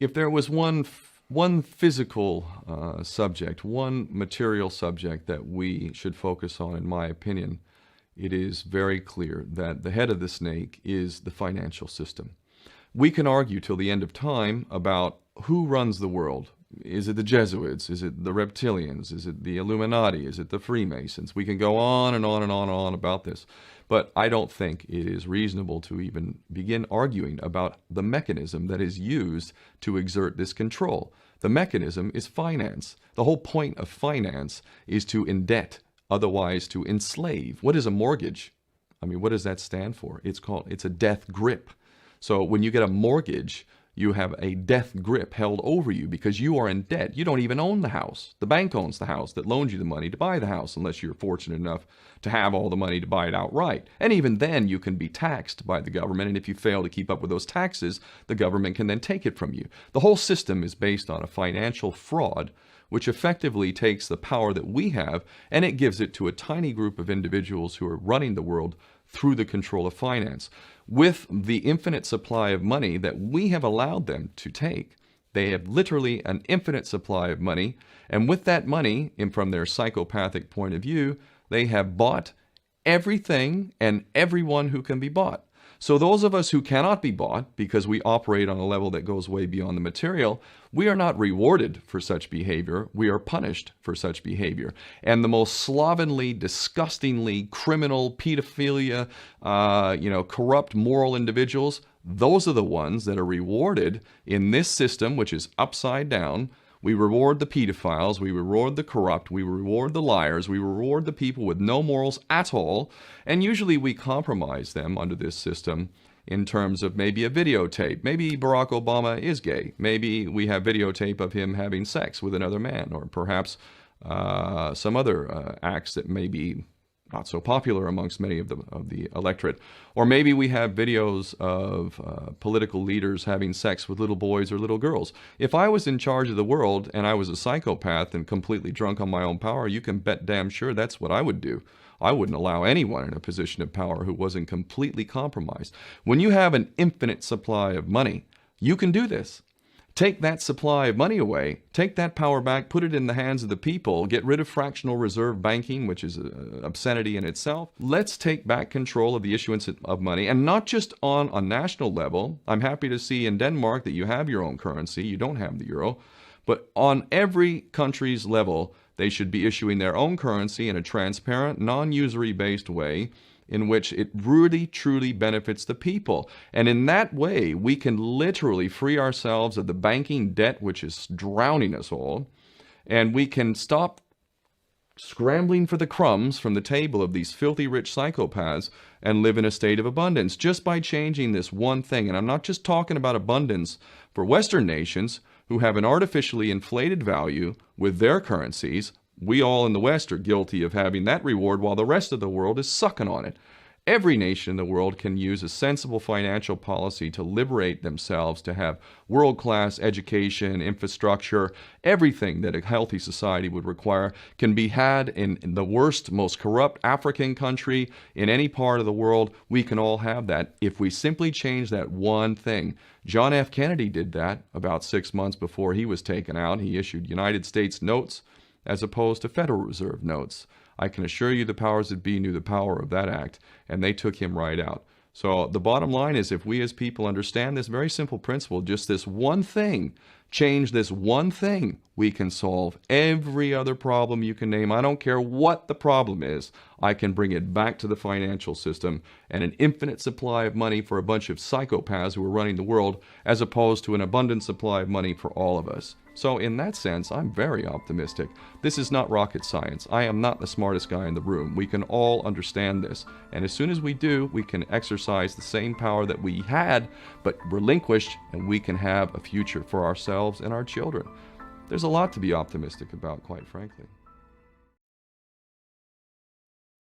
If there was one physical subject, one material subject that we should focus on, in my opinion, it is very clear that the head of the snake is the financial system. We can argue till the end of time about who runs the world. Is it the Jesuits? Is it the reptilians? Is it the Illuminati? Is it the Freemasons? We can go on and on and on and on about this. But I don't think it is reasonable to even begin arguing about the mechanism that is used to exert this control. The mechanism is finance. The whole point of finance is to indebt, otherwise to enslave. What is a mortgage? I mean, what does that stand for? It's a death grip. So when you get a mortgage, you have a death grip held over you because you are in debt. You don't even own the house. The bank owns the house that loans you the money to buy the house, unless you're fortunate enough to have all the money to buy it outright. And even then, you can be taxed by the government, and if you fail to keep up with those taxes, the government can then take it from you. The whole system is based on a financial fraud, which effectively takes the power that we have and it gives it to a tiny group of individuals who are running the world through the control of finance. With the infinite supply of money that we have allowed them to take, they have literally an infinite supply of money, and with that money, and from their psychopathic point of view, they have bought everything and everyone who can be bought. So those of us who cannot be bought, because we operate on a level that goes way beyond the material, we are not rewarded for such behavior. We are punished for such behavior. And the most slovenly, disgustingly criminal, pedophilia, corrupt moral individuals, those are the ones that are rewarded in this system, which is upside down. We reward the pedophiles, we reward the corrupt, we reward the liars, we reward the people with no morals at all, and usually we compromise them under this system in terms of maybe a videotape. Maybe Barack Obama is gay. The we have videotape of him having sex with another man, or perhaps some other acts that may be not so popular amongst many of the electorate. Or maybe we have videos of political leaders having sex with little boys or little girls. If I was in charge of the world and I was a psychopath and completely drunk on my own power, you can bet damn sure that's what I would do. I wouldn't allow anyone in a position of power who wasn't completely compromised. When you have an infinite supply of money, you can do this. Take that supply of money away, take that power back, put it in the hands of the people, get rid of fractional reserve banking, which is an obscenity in itself. Let's take back control of the issuance of money, and not just on a national level. I'm happy to see in Denmark that you have your own currency, you don't have the euro, but on every country's level, they should be issuing their own currency in a transparent, non-usury based way, in which it really, truly benefits the people. And in that way, we can literally free ourselves of the banking debt which is drowning us all, and we can stop scrambling for the crumbs from the table of these filthy rich psychopaths and live in a state of abundance just by changing this one thing. And I'm not just talking about abundance for Western nations who have an artificially inflated value with their currencies. We all in the West are guilty of having that reward while the rest of the world is sucking on it. Every nation in the world can use a sensible financial policy to liberate themselves, to have world-class education, infrastructure. Everything that a healthy society would require can be had in the worst, most corrupt African country, in any part of the world. We can all have that if we simply change that one thing. John F. Kennedy did that about 6 months before he was taken out. He issued United States notes as opposed to Federal Reserve notes. I can assure you the powers that be knew the power of that act, and they took him right out. So the bottom line is, if we as people understand this very simple principle, just this one thing, change this one thing, we can solve every other problem you can name. I don't care what the problem is. I can bring it back to the financial system and an infinite supply of money for a bunch of psychopaths who are running the world, as opposed to an abundant supply of money for all of us. So in that sense, I'm very optimistic. This is not rocket science. I am not the smartest guy in the room. We can all understand this. And as soon as we do, we can exercise the same power that we had, but relinquished, and we can have a future for ourselves and our children. There's a lot to be optimistic about, quite frankly.